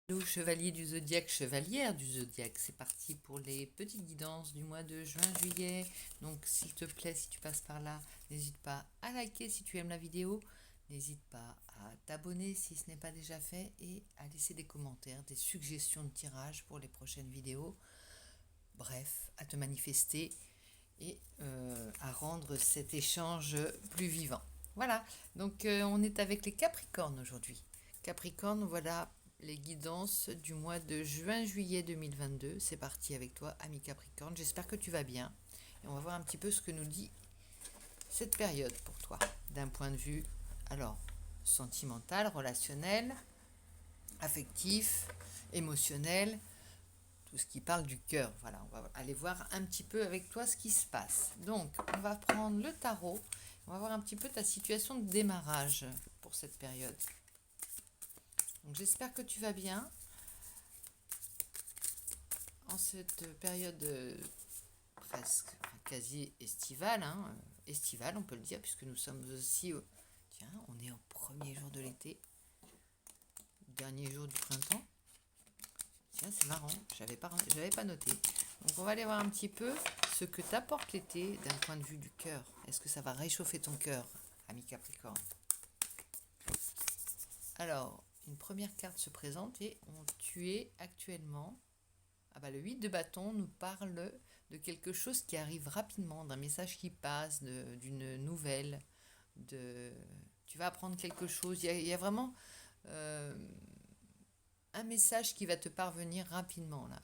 Hello chevalier du zodiaque, chevalière du zodiaque, c'est parti pour les petites guidances du mois de juin-juillet. Donc s'il te plaît, si tu passes par là, n'hésite pas à liker si tu aimes la vidéo, n'hésite pas à t'abonner si ce n'est pas déjà fait et à laisser des commentaires, des suggestions de tirage pour les prochaines vidéos. Bref, à te manifester et à rendre cet échange plus vivant. Voilà, donc on est avec les Capricornes aujourd'hui. Capricorne, voilà les guidances du mois de juin-juillet 2022. C'est parti avec toi, ami Capricorne. J'espère que tu vas bien. Et on va voir un petit peu ce que nous dit cette période pour toi, d'un point de vue, alors, sentimental, relationnel, affectif, émotionnel, tout ce qui parle du cœur. Voilà, on va aller voir un petit peu avec toi ce qui se passe. Donc, on va prendre le tarot. On va voir un petit peu ta situation de démarrage pour cette période. Donc, j'espère que tu vas bien en cette période presque quasi estivale. Estivale, on peut le dire, puisque nous sommes aussi tiens, on est au premier jour de l'été, dernier jour du printemps. Tiens, c'est marrant, j'avais pas noté. Donc on va aller voir un petit peu ce que t'apporte l'été d'un point de vue du cœur. Est-ce que ça va réchauffer ton cœur, ami Capricorne? Alors, une première carte se présente et tu es actuellement... Ah bah, le 8 de bâton nous parle de quelque chose qui arrive rapidement, d'un message qui passe, d'une nouvelle, tu vas apprendre quelque chose. Il y a vraiment euh, un message qui va te parvenir rapidement là,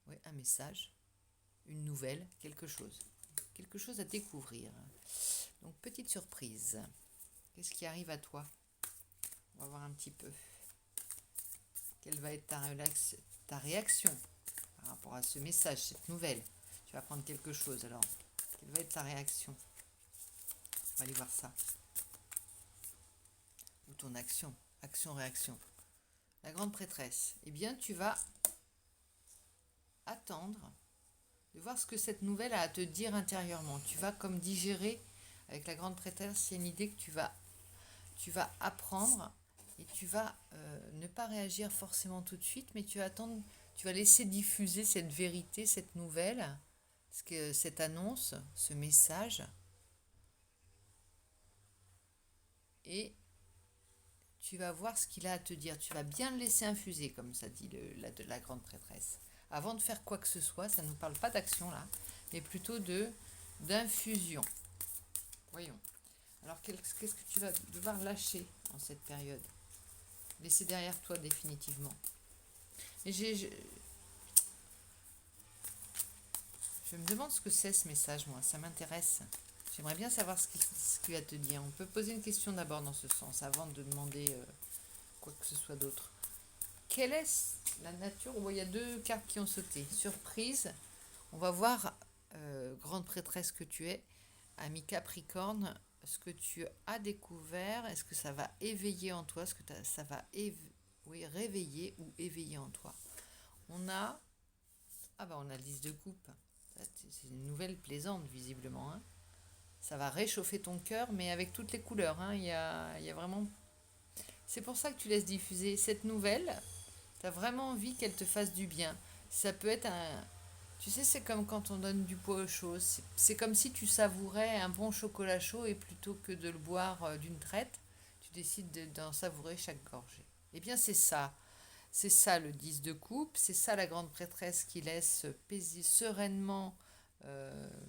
oui, un message, une nouvelle, quelque chose à découvrir. Donc petite surprise. Qu'est-ce qui arrive à toi? On va voir un petit peu. Quelle va être ta réaction par rapport à ce message, cette nouvelle? Tu vas apprendre quelque chose alors. Quelle va être ta réaction? On va aller voir ça. Ou ton action. Action-réaction. La grande prêtresse. Eh bien, tu vas attendre de voir ce que cette nouvelle a à te dire intérieurement. Tu vas comme digérer avec la grande prêtresse. C'est une idée que tu vas apprendre et tu vas ne pas réagir forcément tout de suite, mais tu vas attendre, tu vas laisser diffuser cette vérité, cette nouvelle, cette annonce, ce message, et tu vas voir ce qu'il a à te dire. Tu vas bien le laisser infuser, comme ça dit la grande prêtresse. Avant de faire quoi que ce soit, ça ne nous parle pas d'action là, mais plutôt d'infusion. Voyons. Alors qu'est-ce que tu vas devoir lâcher en cette période? Laisser derrière toi définitivement. Et je me demande ce que c'est ce message, moi. Ça m'intéresse. J'aimerais bien savoir ce qu'il va te dire. On peut poser une question d'abord dans ce sens, avant de demander quoi que ce soit d'autre. Quelle est la nature? Il y a deux cartes qui ont sauté. Surprise. On va voir, grande prêtresse que tu es, ami Capricorne, ce que tu as découvert. Est-ce que ça va éveiller en toi? Est-ce que ça va réveiller ou éveiller en toi? On a... Ah bah on a le 10 de coupe. C'est une nouvelle plaisante visiblement. Ça va réchauffer ton cœur, mais avec toutes les couleurs. Il y a vraiment... C'est pour ça que tu laisses diffuser cette nouvelle. Tu as vraiment envie qu'elle te fasse du bien. Ça peut être un... Tu sais, c'est comme quand on donne du poids aux choses. C'est comme si tu savourais un bon chocolat chaud et plutôt que de le boire d'une traite, tu décides d'en savourer chaque gorgée. Eh bien, c'est ça. C'est ça le 10 de coupe, c'est ça la grande prêtresse qui laisse sereinement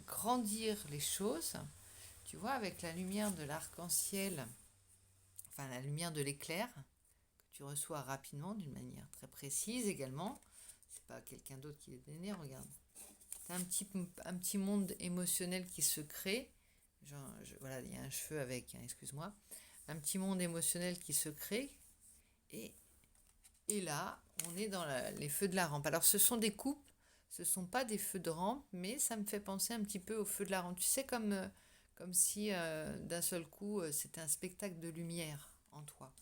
grandir les choses. Tu vois, avec la lumière de l'arc-en-ciel, enfin la lumière de l'éclair, que tu reçois rapidement d'une manière très précise également. C'est pas quelqu'un d'autre qui est donné, regarde. Tu as un petit monde émotionnel qui se crée. Voilà, il y a un cheveu avec, hein, excuse-moi. Un petit monde émotionnel qui se crée. Et là, on est dans les feux de la rampe. Alors, ce sont des coupes, ce ne sont pas des feux de rampe, mais ça me fait penser un petit peu aux feux de la rampe. Tu sais, comme si d'un seul coup, c'était un spectacle de lumière en toi.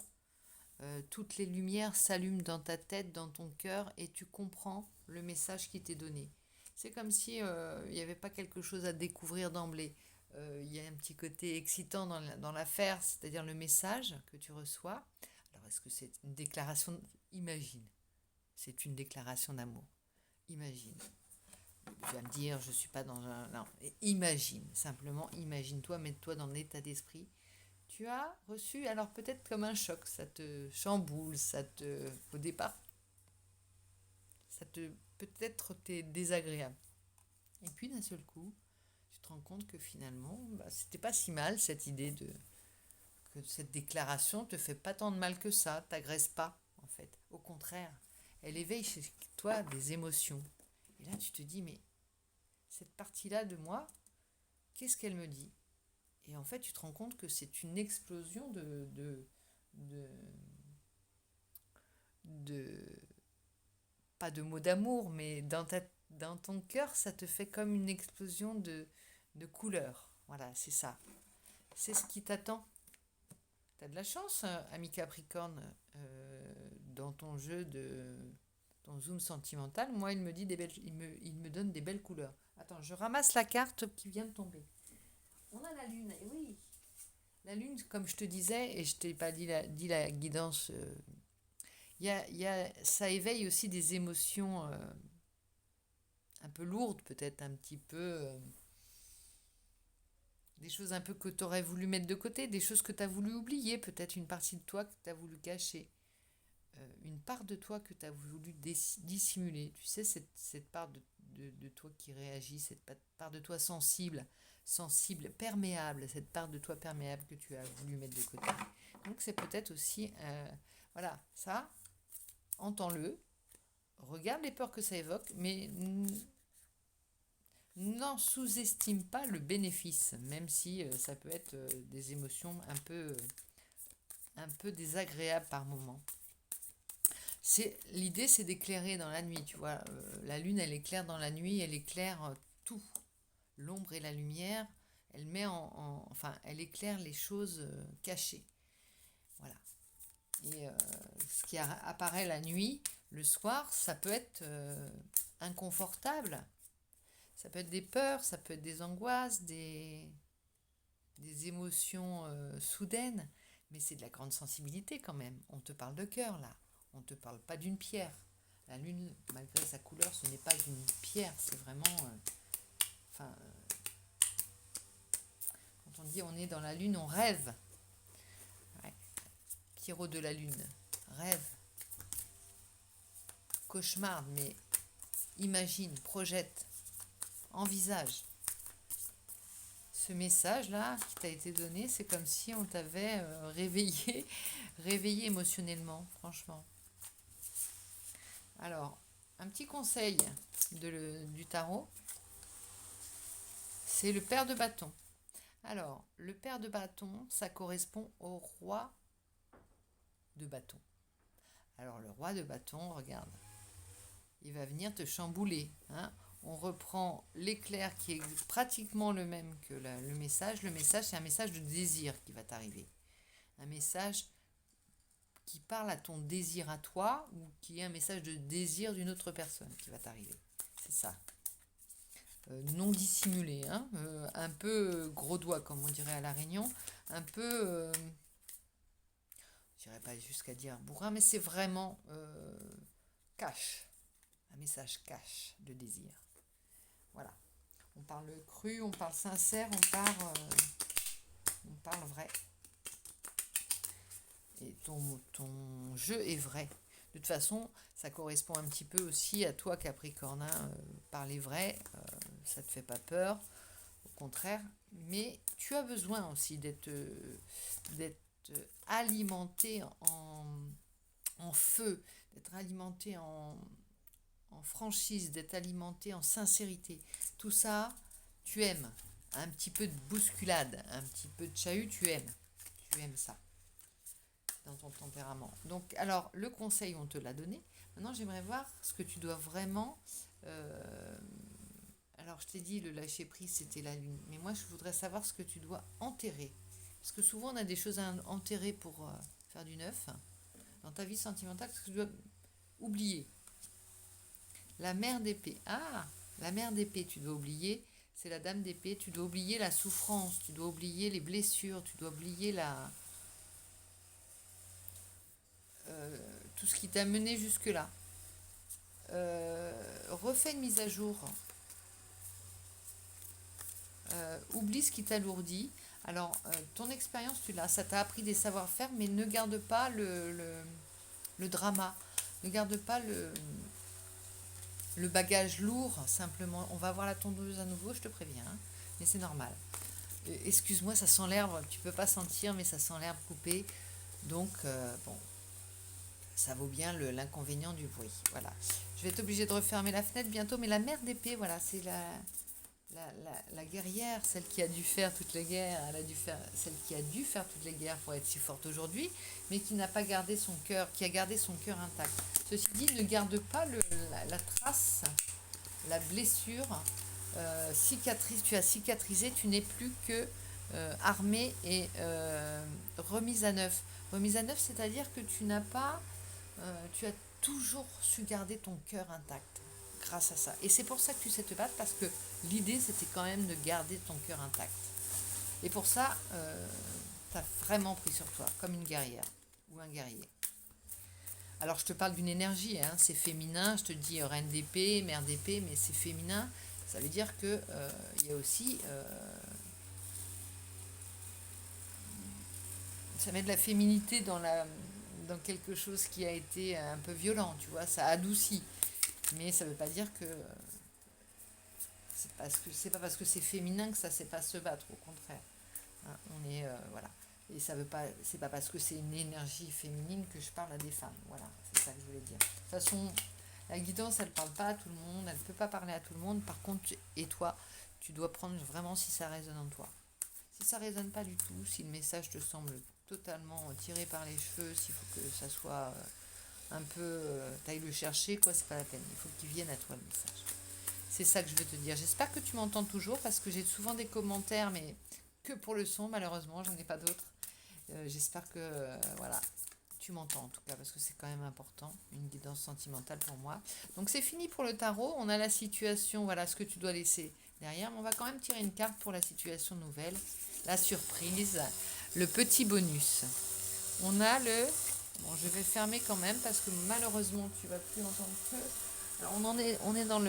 Toutes les lumières s'allument dans ta tête, dans ton cœur, et tu comprends le message qui t'est donné. C'est comme si il n'y avait pas quelque chose à découvrir d'emblée. Il y a un petit côté excitant dans l'affaire, c'est-à-dire le message que tu reçois. Alors, est-ce que c'est une déclaration? Imagine, c'est une déclaration d'amour. Imagine. Tu vas me dire, je suis pas dans un... Non, imagine, simplement imagine-toi, mets-toi dans l'état d'esprit. Tu as reçu, alors peut-être comme un choc, ça te chamboule, au départ, peut-être t'es désagréable. Et puis d'un seul coup, tu te rends compte que finalement, c'était pas si mal cette idée que cette déclaration te fait pas tant de mal que ça, t'agresse pas en fait. Au contraire, elle éveille chez toi des émotions. Et là, tu te dis, mais cette partie-là de moi, qu'est-ce qu'elle me dit? Et en fait, tu te rends compte que c'est une explosion de, de pas de mots d'amour, mais dans ton cœur, ça te fait comme une explosion de couleurs. Voilà, c'est ça. C'est ce qui t'attend. T'as de la chance, ami Capricorne, dans ton jeu ton zoom sentimental. Moi, il me dit il me donne des belles couleurs. Attends, je ramasse la carte qui vient de tomber. On a la lune, et oui. La lune, comme je te disais, et je t'ai pas dit la guidance, ça éveille aussi des émotions un peu lourdes, peut-être un petit peu. Des choses un peu que tu aurais voulu mettre de côté, des choses que tu as voulu oublier, peut-être une partie de toi que tu as voulu cacher, une part de toi que tu as voulu dissimuler. Tu sais, cette part de toi qui réagit, cette part de toi sensible, perméable, cette part de toi perméable que tu as voulu mettre de côté. Donc c'est peut-être aussi, voilà, ça, entends-le, regarde les peurs que ça évoque, mais n'en sous-estime pas le bénéfice, même si ça peut être des émotions un peu désagréables par moment. L'idée, c'est d'éclairer dans la nuit, tu vois. La lune, elle éclaire dans la nuit, elle éclaire tout. L'ombre et la lumière, elle met enfin, elle éclaire les choses cachées. Voilà. Et ce qui apparaît la nuit, le soir, ça peut être inconfortable. Ça peut être des peurs, ça peut être des angoisses, des émotions soudaines, mais c'est de la grande sensibilité quand même. On te parle de cœur là, on ne te parle pas d'une pierre. La lune, malgré sa couleur, ce n'est pas une pierre, c'est vraiment... quand on dit on est dans la lune, on rêve. Ouais. Pierrot de la lune, rêve, cauchemarde, mais imagine, projette, envisage. Ce message-là qui t'a été donné, c'est comme si on t'avait réveillé émotionnellement, franchement. Alors, un petit conseil du tarot, c'est le pair de bâton. Alors, le pair de bâton, ça correspond au roi de bâton. Alors, le roi de bâton, regarde, il va venir te chambouler. Hein. On reprend l'éclair qui est pratiquement le même que le message. Le message, c'est un message de désir qui va t'arriver. Un message qui parle à ton désir à toi ou qui est un message de désir d'une autre personne qui va t'arriver. C'est ça. Non dissimulé, hein, un peu gros doigt comme on dirait à La Réunion, un peu, je dirais pas jusqu'à dire bourrin, mais c'est vraiment cash, un message cash de désir. Voilà. On parle cru, on parle sincère, on parle vrai. Et ton jeu est vrai. De toute façon, ça correspond un petit peu aussi à toi, Capricorne. Hein, parler vrai, ça ne te fait pas peur, au contraire. Mais tu as besoin aussi d'être alimenté en feu, d'être alimenté en franchise, d'être alimenté en sincérité. Tout ça, tu aimes. Un petit peu de bousculade, un petit peu de chahut, tu aimes. Tu aimes ça dans ton tempérament. Donc, alors, le conseil, on te l'a donné. Maintenant, j'aimerais voir ce que tu dois vraiment... alors, je t'ai dit, le lâcher-prise, c'était la lune. Mais moi, je voudrais savoir ce que tu dois enterrer. Parce que souvent, on a des choses à enterrer pour faire du neuf. Dans ta vie sentimentale, ce que tu dois oublier. La mère d'épée. Ah, la mère d'épée, tu dois oublier. C'est la dame d'épée. Tu dois oublier la souffrance. Tu dois oublier les blessures. Tu dois oublier tout ce qui t'a mené jusque-là. Refais une mise à jour. Oublie ce qui t'alourdit. Alors, ton expérience, tu l'as, ça t'a appris des savoir-faire, mais ne garde pas le drama. Ne garde pas le bagage lourd, simplement. On va voir la tondeuse à nouveau, je te préviens, hein, mais c'est normal. Excuse-moi, ça sent l'herbe, tu peux pas sentir, mais ça sent l'herbe coupée. Donc, bon, ça vaut bien l'inconvénient du bruit. Voilà. Je vais être obligée de refermer la fenêtre bientôt, mais la mère d'épée, voilà, c'est la guerrière, celle qui a dû faire toutes les guerres, celle qui a dû faire toutes les guerres pour être si forte aujourd'hui, mais qui n'a pas gardé son cœur, qui a gardé son cœur intact. Ceci dit, ne garde pas la trace, la blessure, cicatrice. Tu as cicatrisé, tu n'es plus que armée et remise à neuf. Remise à neuf, c'est-à-dire que tu as toujours su garder ton cœur intact grâce à ça. Et c'est pour ça que tu sais te battre, parce que l'idée, c'était quand même de garder ton cœur intact. Et pour ça, tu as vraiment pris sur toi, comme une guerrière ou un guerrier. Alors, je te parle d'une énergie, hein, c'est féminin, je te dis reine d'épée, mère d'épée, mais c'est féminin. Ça veut dire que y a aussi... ça met de la féminité dans quelque chose qui a été un peu violent, tu vois, ça adoucit. Mais ça ne veut pas dire que c'est pas parce que c'est féminin que ça ne sait pas se battre, au contraire. Hein, on est voilà. Et ça veut pas, c'est pas parce que c'est une énergie féminine que je parle à des femmes. Voilà, c'est ça que je voulais dire. De toute façon, la guidance, elle ne parle pas à tout le monde, elle ne peut pas parler à tout le monde. Par contre, et toi, tu dois prendre vraiment si ça résonne en toi. Si ça résonne pas du tout, si le message te semble totalement tiré par les cheveux, s'il faut que ça soit un peu, t'ailles le chercher, quoi, c'est pas la peine. Il faut qu'il vienne à toi le message. C'est ça que je veux te dire. J'espère que tu m'entends toujours, parce que j'ai souvent des commentaires, mais que pour le son, malheureusement, j'en ai pas d'autres. J'espère que voilà, tu m'entends en tout cas, parce que c'est quand même important, une guidance sentimentale pour moi. Donc c'est fini pour le tarot. On a la situation, voilà ce que tu dois laisser derrière, mais on va quand même tirer une carte pour la situation nouvelle, la surprise, le petit bonus. On a le... Bon, je vais fermer quand même, parce que malheureusement, tu vas plus entendre que... Alors, on est dans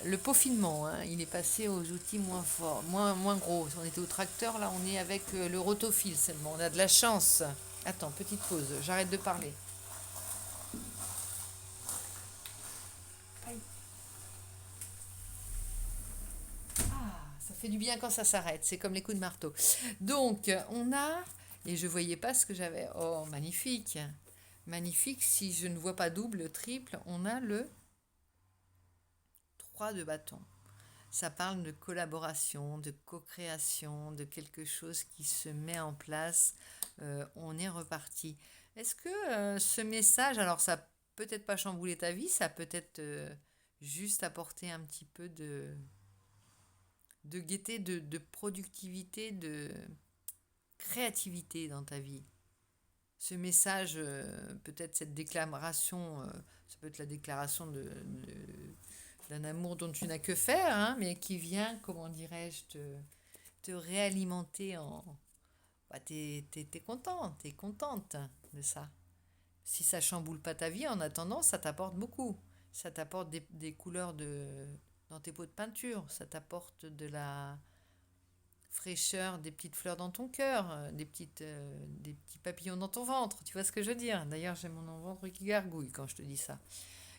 le peaufinement, hein. Il est passé aux outils moins forts, moins gros. On était au tracteur, là, on est avec le rotophile seulement. On a de la chance. Attends, petite pause, j'arrête de parler. Aïe. Ah, ça fait du bien quand ça s'arrête. C'est comme les coups de marteau. Donc, on a... Et je voyais pas ce que j'avais. Oh, magnifique. Magnifique. Si je ne vois pas double, triple, on a le 3 de bâton. Ça parle de collaboration, de co-création, de quelque chose qui se met en place. On est reparti. Est-ce que ce message, alors ça peut-être pas chambouler ta vie, ça peut-être juste apporter un petit peu de gaieté, de productivité, de créativité dans ta vie. Ce message, peut-être cette déclaration, ça peut être la déclaration d'un amour dont tu n'as que faire, hein, mais qui vient, comment dirais-je, te réalimenter en... Bah, t'es contente de ça. Si ça chamboule pas ta vie, en attendant, ça t'apporte beaucoup. Ça t'apporte des couleurs dans tes pots de peinture, ça t'apporte de la fraîcheur, des petites fleurs dans ton cœur, des petits papillons dans ton ventre, tu vois ce que je veux dire. D'ailleurs, j'ai mon ventre qui gargouille quand je te dis ça.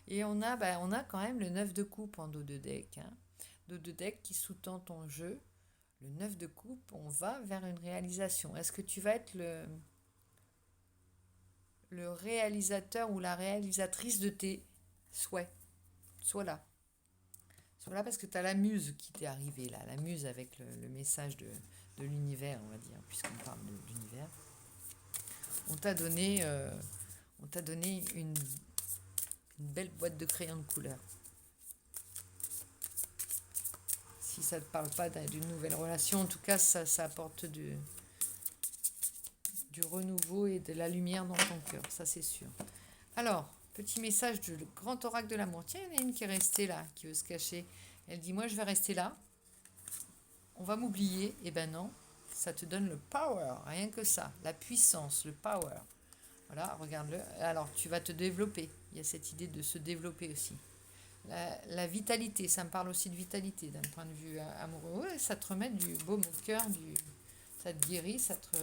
Et on a quand même le 9 de coupe en dos de deck. Hein. Dos de deck qui sous-tend ton jeu. Le 9 de coupe, on va vers une réalisation. Est-ce que tu vas être le réalisateur ou la réalisatrice de tes souhaits? Sois là. Sois là, parce que tu as la muse qui t'est arrivée là. La muse avec le message de l'univers, on va dire, puisqu'on parle d'univers. On t'a donné une belle boîte de crayons de couleur. Si ça ne te parle pas d'une nouvelle relation, en tout cas, ça apporte du renouveau et de la lumière dans ton cœur, ça c'est sûr. Alors, petit message du grand oracle de l'amour. Tiens, il y en a une qui est restée là, qui veut se cacher. Elle dit, moi je vais rester là, on va m'oublier. Eh ben non, ça te donne le power, rien que ça, la puissance, le power. Voilà, regarde-le. Alors, tu vas te développer. Il y a cette idée de se développer aussi. La vitalité, ça me parle aussi de vitalité d'un point de vue amoureux. Ouais, ça te remet du baume au cœur, ça te guérit, ça te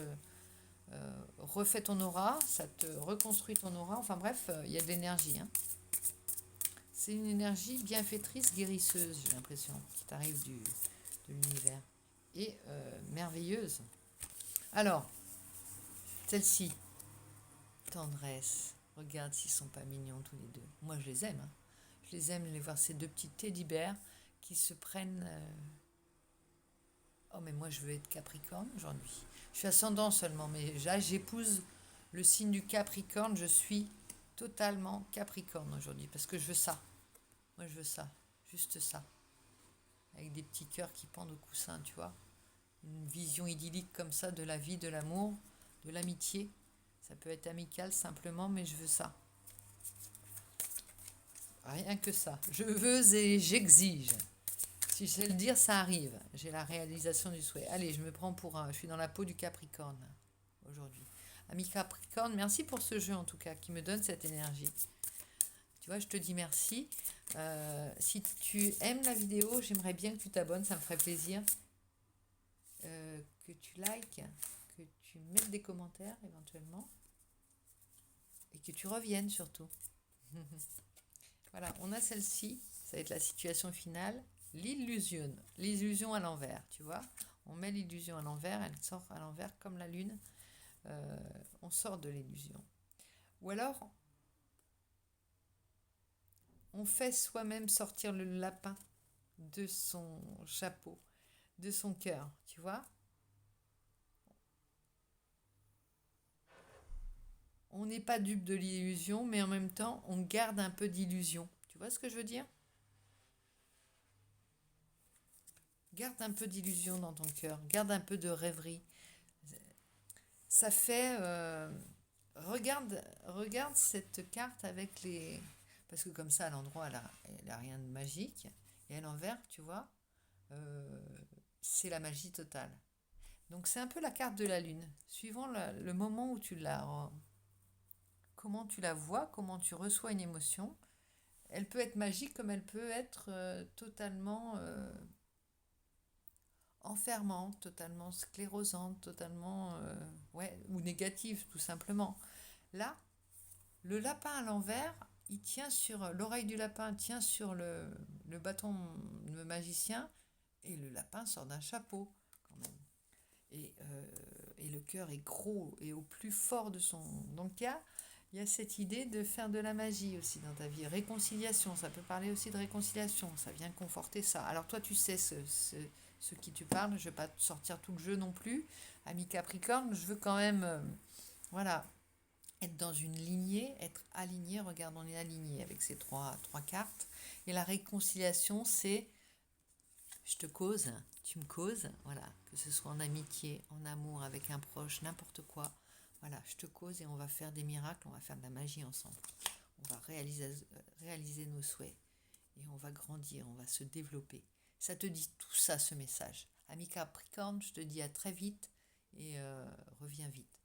refait ton aura, ça te reconstruit ton aura. Enfin bref, il y a de l'énergie, hein. C'est une énergie bienfaitrice, guérisseuse, j'ai l'impression, qui t'arrive de l'univers. Et merveilleuse. Alors, celle-ci, tendresse. Regarde s'ils sont pas mignons tous les deux. Moi, je les aime, hein. Je les aime, les voir, ces deux petits teddy-bears qui se prennent... Oh, mais moi, je veux être Capricorne aujourd'hui. Je suis ascendant seulement, mais là, j'épouse le signe du Capricorne. Je suis totalement Capricorne aujourd'hui parce que je veux ça. Moi, je veux ça. Juste ça. Avec des petits cœurs qui pendent au coussin, tu vois. Une vision idyllique comme ça de la vie, de l'amour, de l'amitié. Ça peut être amical simplement, mais je veux ça. Rien que ça. Je veux et j'exige. Si je sais le dire, ça arrive. J'ai la réalisation du souhait. Allez, je me prends pour un... Je suis dans la peau du Capricorne aujourd'hui. Ami Capricorne, merci pour ce jeu en tout cas, qui me donne cette énergie. Tu vois, je te dis merci. Si tu aimes la vidéo, j'aimerais bien que tu t'abonnes, ça me ferait plaisir. Que tu likes, que tu mettes des commentaires éventuellement. Et que tu reviennes surtout. Voilà, on a celle-ci. Ça va être la situation finale. L'illusion. L'illusion à l'envers, tu vois. On met l'illusion à l'envers, elle sort à l'envers comme la lune. On sort de l'illusion. Ou alors, on fait soi-même sortir le lapin de son chapeau, de son cœur, tu vois. On n'est pas dupe de l'illusion, mais en même temps, on garde un peu d'illusion. Tu vois ce que je veux dire? Garde un peu d'illusion dans ton cœur, garde un peu de rêverie. Ça fait... regarde cette carte avec les... Parce que comme ça, à l'endroit, elle a rien de magique. Et à l'envers, tu vois, c'est la magie totale. Donc c'est un peu la carte de la lune. Suivant le moment où comment tu la vois, comment tu reçois une émotion, elle peut être magique comme elle peut être totalement enfermante, totalement sclérosante, totalement... ouais, ou négative tout simplement. Là, le lapin à l'envers, il tient sur... L'oreille du lapin tient sur le bâton de magicien et le lapin sort d'un chapeau quand même. Et le cœur est gros et au plus fort de son... Donc il y a cette idée de faire de la magie aussi dans ta vie. Réconciliation, ça peut parler aussi de réconciliation, ça vient conforter ça. Alors toi, tu sais ce qui tu parles, je ne vais pas te sortir tout le jeu non plus. Ami Capricorne, je veux quand même, voilà, être dans une lignée, être aligné. Regarde, on est aligné avec ces trois cartes. Et la réconciliation, c'est je te cause, tu me causes, voilà, que ce soit en amitié, en amour, avec un proche, n'importe quoi. Voilà, je te cause et on va faire des miracles, on va faire de la magie ensemble. On va réaliser nos souhaits et on va grandir, on va se développer. Ça te dit tout ça, ce message. Ami Capricorne, je te dis à très vite et reviens vite.